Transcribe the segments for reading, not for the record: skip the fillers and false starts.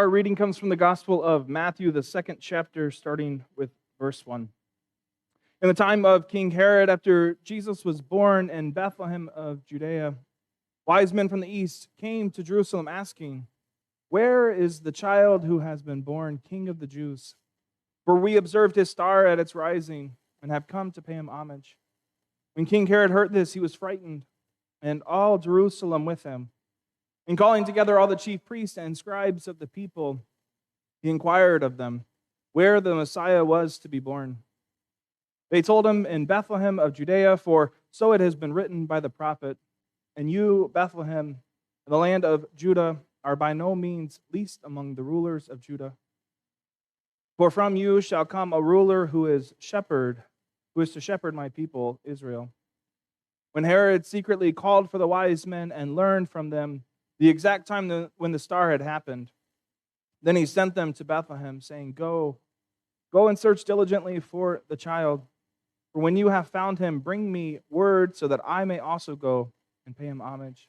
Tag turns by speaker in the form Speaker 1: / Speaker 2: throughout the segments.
Speaker 1: Our reading comes from the Gospel of Matthew, the second chapter, starting with verse 1. In the time of King Herod, after Jesus was born in Bethlehem of Judea, wise men from the east came to Jerusalem asking, "Where is the child who has been born King of the Jews? For we observed his star at its rising and have come to pay him homage." When King Herod heard this, he was frightened, and all Jerusalem with him. And calling together all the chief priests and scribes of the people, he inquired of them where the Messiah was to be born. They told him, "In Bethlehem of Judea, for so it has been written by the prophet, and you, Bethlehem, in the land of Judah, are by no means least among the rulers of Judah. For from you shall come a ruler who is to shepherd my people, Israel." When Herod secretly called for the wise men and learned from them the exact time when the star had happened, then he sent them to Bethlehem, saying, Go and search diligently for the child. For when you have found him, bring me word so that I may also go and pay him homage."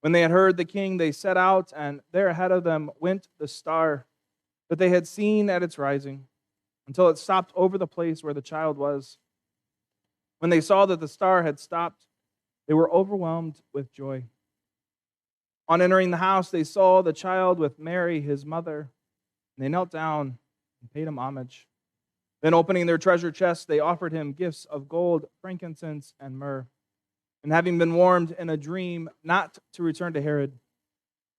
Speaker 1: When they had heard the king, they set out, and there ahead of them went the star that they had seen at its rising, until it stopped over the place where the child was. When they saw that the star had stopped, they were overwhelmed with joy. On entering the house, they saw the child with Mary, his mother, and they knelt down and paid him homage. Then, opening their treasure chests, they offered him gifts of gold, frankincense, and myrrh. And having been warned in a dream not to return to Herod,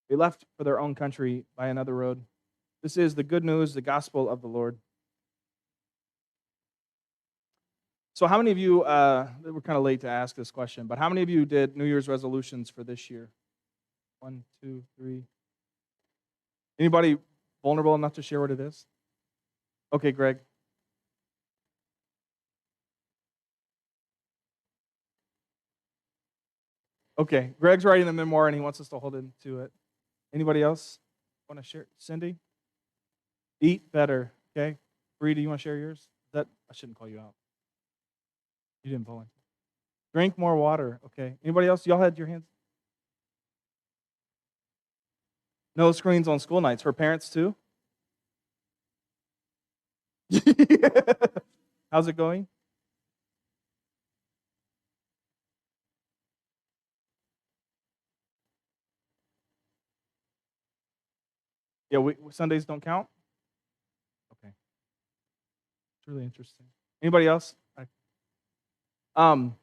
Speaker 1: they left for their own country by another road. This is the good news, the gospel of the Lord. So how many of you, we're kind of late to ask this question, but how many of you did New Year's resolutions for this year? 1, 2, 3. Anybody vulnerable enough to share what it is? Okay, Greg. Okay, Greg's writing a memoir and he wants us to hold him to it. Anybody else want to share? Cindy? Eat better, okay? Bree, do you want to share yours? I shouldn't call you out. You didn't volunteer. Drink more water, okay. Anybody else? Y'all had your hands? No screens on school nights. For parents too? How's it going? Yeah, Sundays don't count? Okay. It's really interesting. Anybody else? So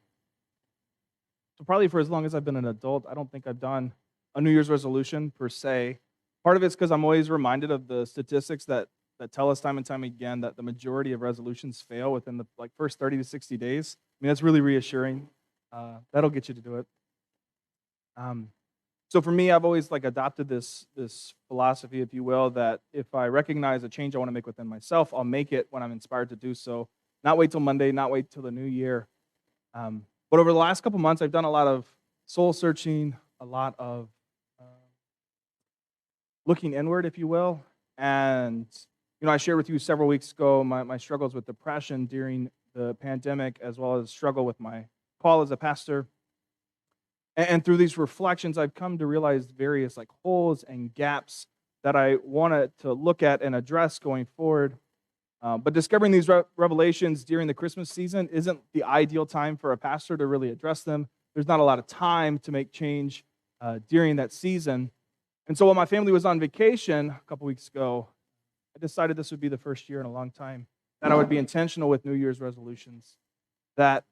Speaker 1: probably for as long as I've been an adult, I don't think I've done a New Year's resolution per se. Part of it's because I'm always reminded of the statistics that tell us time and time again that the majority of resolutions fail within the first 30 to 60 days. I mean, that's really reassuring. That'll get you to do it. So for me, I've always adopted this philosophy, if you will, that if I recognize a change I want to make within myself, I'll make it when I'm inspired to do so. Not wait till Monday, not wait till the new year. But over the last couple months, I've done a lot of soul searching, a lot of looking inward, if you will. And, I shared with you several weeks ago my struggles with depression during the pandemic, as well as struggle with my call as a pastor. And through these reflections, I've come to realize various holes and gaps that I wanted to look at and address going forward. But discovering these revelations during the Christmas season isn't the ideal time for a pastor to really address them. There's not a lot of time to make change during that season. And so while my family was on vacation a couple weeks ago, I decided this would be the first year in a long time that I would be intentional with New Year's resolutions, that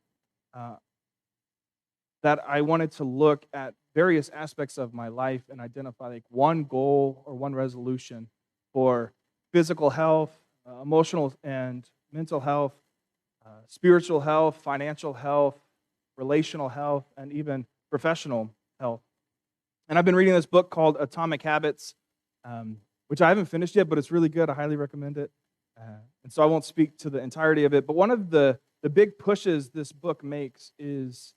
Speaker 1: I wanted to look at various aspects of my life and identify one goal or one resolution for physical health, emotional and mental health, spiritual health, financial health, relational health, and even professional health. And I've been reading this book called Atomic Habits, which I haven't finished yet, but it's really good. I highly recommend it. And so I won't speak to the entirety of it, but one of the big pushes this book makes is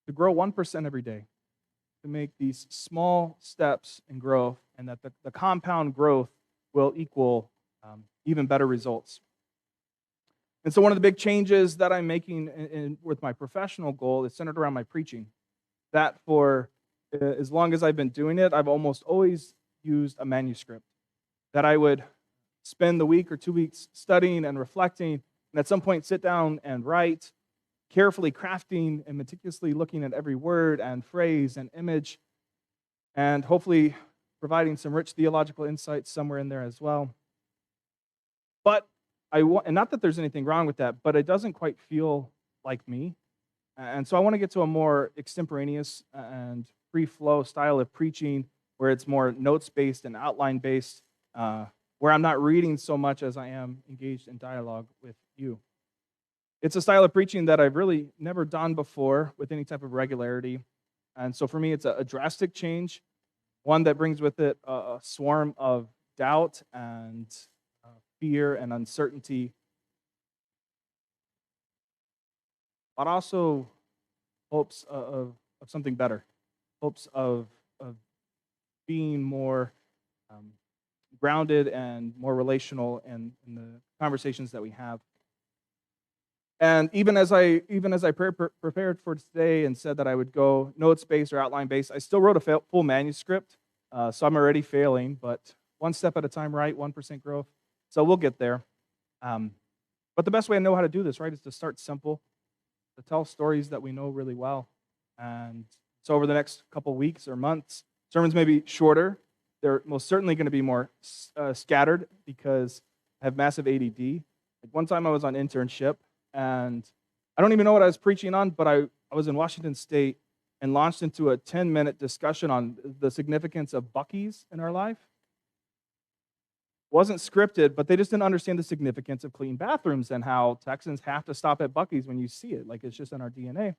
Speaker 1: to grow 1% every day, to make these small steps in growth, and that the compound growth will equal even better results. And so one of the big changes that I'm making with my professional goal is centered around my preaching. That for as long as I've been doing it, I've almost always used a manuscript. that I would spend the week or 2 weeks studying and reflecting, and at some point sit down and write, carefully crafting and meticulously looking at every word and phrase and image, and hopefully providing some rich theological insights somewhere in there as well. But and not that there's anything wrong with that, but it doesn't quite feel like me. And so I want to get to a more extemporaneous and free flow style of preaching where it's more notes based and outline based, where I'm not reading so much as I am engaged in dialogue with you. It's a style of preaching that I've really never done before with any type of regularity. And so for me, it's a drastic change, one that brings with it a swarm of doubt and fear and uncertainty, but also hopes of something better, hopes of being more grounded and more relational in the conversations that we have. And even as I prepared for today and said that I would go notes based or outline based, I still wrote a full manuscript, so I'm already failing, but one step at a time, right? 1% growth. So we'll get there. But the best way I know how to do this, right, is to start simple, to tell stories that we know really well. And so over the next couple weeks or months, sermons may be shorter. They're most certainly going to be more scattered because I have massive ADD. Like one time I was on internship, and I don't even know what I was preaching on, but I was in Washington State and launched into a 10-minute discussion on the significance of Buc-ee's in our life. Wasn't scripted, but they just didn't understand the significance of clean bathrooms and how Texans have to stop at Buc-ee's when you see it. Like, it's just in our DNA.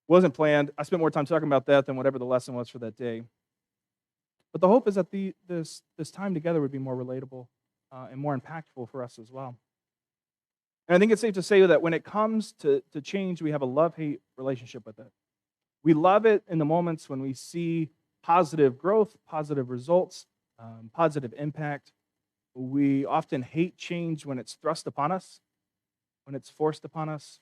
Speaker 1: Wasn't planned. I spent more time talking about that than whatever the lesson was for that day. But the hope is that this time together would be more relatable and more impactful for us as well. And I think it's safe to say that when it comes to change, we have a love-hate relationship with it. We love it in the moments when we see positive growth, positive results, positive impact. We often hate change when it's thrust upon us, when it's forced upon us.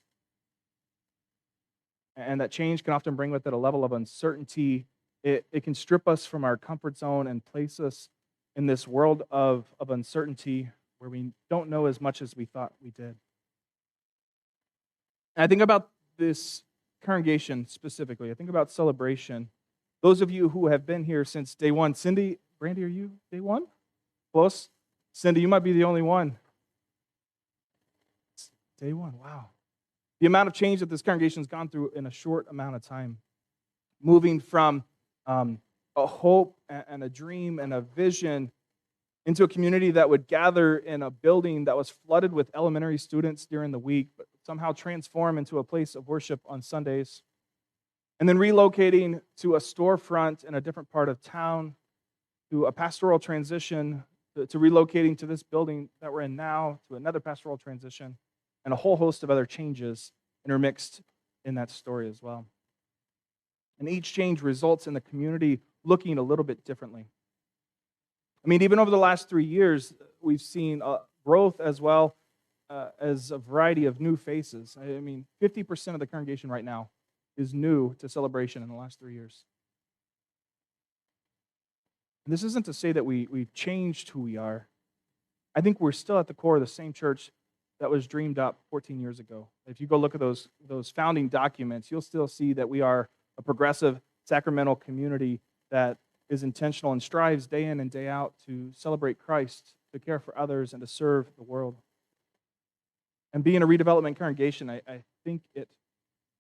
Speaker 1: And that change can often bring with it a level of uncertainty. It can strip us from our comfort zone and place us in this world of uncertainty where we don't know as much as we thought we did. And I think about this congregation specifically. I think about celebration. Those of you who have been here since day one. Cindy, Brandy, are you day one? Close? Cindy, you might be the only one. It's day one, wow. The amount of change that this congregation has gone through in a short amount of time. Moving from a hope and a dream and a vision into a community that would gather in a building that was flooded with elementary students during the week, but somehow transform into a place of worship on Sundays. And then relocating to a storefront in a different part of town, to a pastoral transition, to relocating to this building that we're in now, to another pastoral transition, and a whole host of other changes intermixed in that story as well. And each change results in the community looking a little bit differently. I mean, even over the last 3 years, we've seen growth as well as a variety of new faces. I mean, 50% of the congregation right now is new to Celebration in the last 3 years. And this isn't to say that we've changed who we are. I think we're still at the core of the same church that was dreamed up 14 years ago. If you go look at those founding documents, you'll still see that we are a progressive sacramental community that is intentional and strives day in and day out to celebrate Christ, to care for others, and to serve the world. And being a redevelopment congregation, I think it,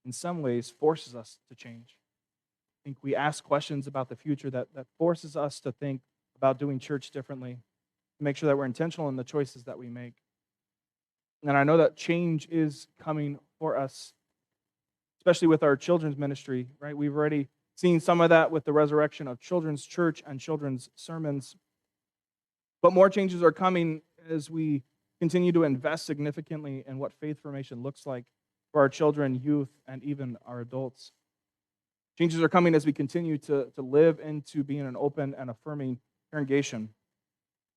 Speaker 1: in some ways, forces us to change. I think we ask questions about the future that forces us to think about doing church differently, to make sure that we're intentional in the choices that we make. And I know that change is coming for us, especially with our children's ministry, right? We've already seen some of that with the resurrection of children's church and children's sermons. But more changes are coming as we continue to invest significantly in what faith formation looks like for our children, youth, and even our adults. Changes are coming as we continue to live into being an open and affirming congregation.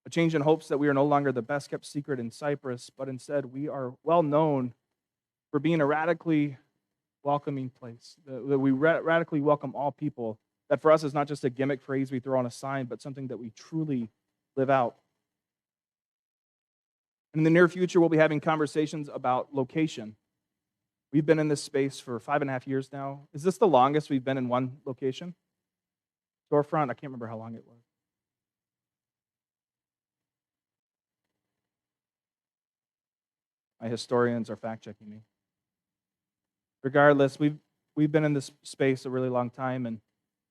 Speaker 1: A change in hopes that we are no longer the best kept secret in Cyprus, but instead we are well known for being a radically welcoming place, that we radically welcome all people, that for us is not just a gimmick phrase we throw on a sign, but something that we truly live out And in the near future, we'll be having conversations about location. We've been in this space for 5.5 years now. Is this the longest we've been in one location? Storefront? I can't remember how long it was. My historians are fact-checking me. Regardless, we've been in this space a really long time, and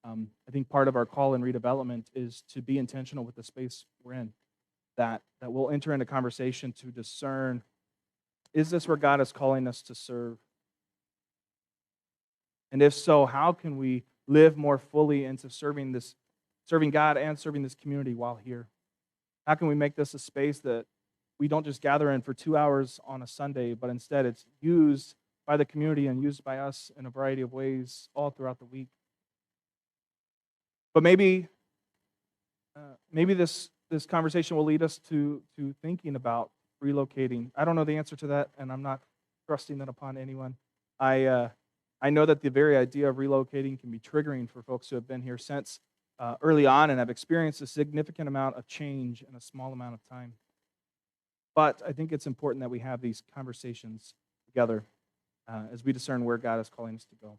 Speaker 1: I think part of our call and redevelopment is to be intentional with the space we're in. That we'll enter into conversation to discern, is this where God is calling us to serve? And if so, how can we live more fully into serving God and serving this community while here? How can we make this a space that we don't just gather in for 2 hours on a Sunday, but instead it's used by the community and used by us in a variety of ways all throughout the week? But maybe this conversation will lead us to thinking about relocating. I don't know the answer to that, and I'm not thrusting it upon anyone. I know that the very idea of relocating can be triggering for folks who have been here since early on and have experienced a significant amount of change in a small amount of time. But I think it's important that we have these conversations together as we discern where God is calling us to go.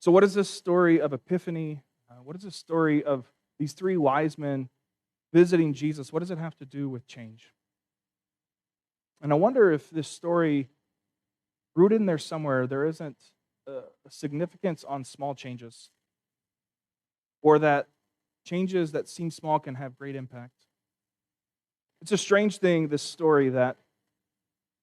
Speaker 1: So what is this story of Epiphany? What is this story of these 3 wise men visiting Jesus? What does it have to do with change? And I wonder if this story, rooted in there somewhere, there isn't a significance on small changes, or that changes that seem small can have great impact. It's a strange thing, this story, that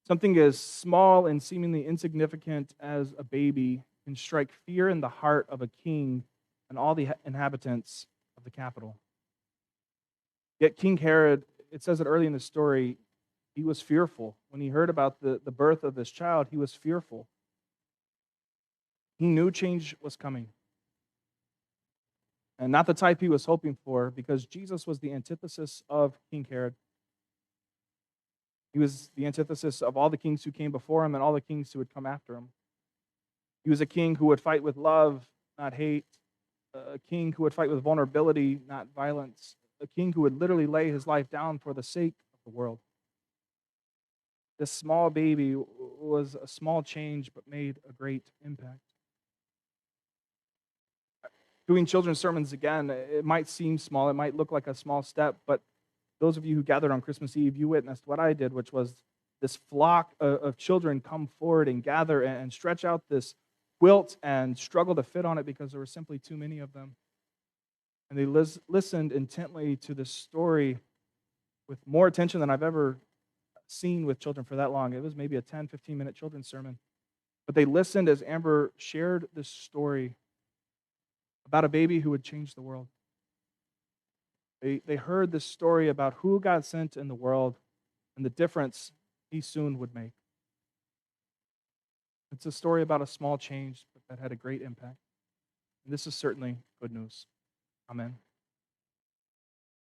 Speaker 1: something as small and seemingly insignificant as a baby can strike fear in the heart of a king and all the inhabitants of the capital. Yet King Herod, it says it early in the story, he was fearful. When he heard about the birth of this child, he was fearful. He knew change was coming. And not the type he was hoping for, because Jesus was the antithesis of King Herod. He was the antithesis of all the kings who came before him and all the kings who would come after him. He was a king who would fight with love, not hate. A king who would fight with vulnerability, not violence. A king who would literally lay his life down for the sake of the world. This small baby was a small change, but made a great impact. Doing children's sermons again, it might seem small, it might look like a small step, but those of you who gathered on Christmas Eve, you witnessed what I did, which was this flock of children come forward and gather and stretch out this quilt and struggle to fit on it because there were simply too many of them. And they listened intently to this story with more attention than I've ever seen with children for that long. It was maybe a 10, 15-minute children's sermon. But they listened as Amber shared this story about a baby who would change the world. They heard this story about who God sent in the world and the difference he soon would make. It's a story about a small change, but that had a great impact. And this is certainly good news. Amen.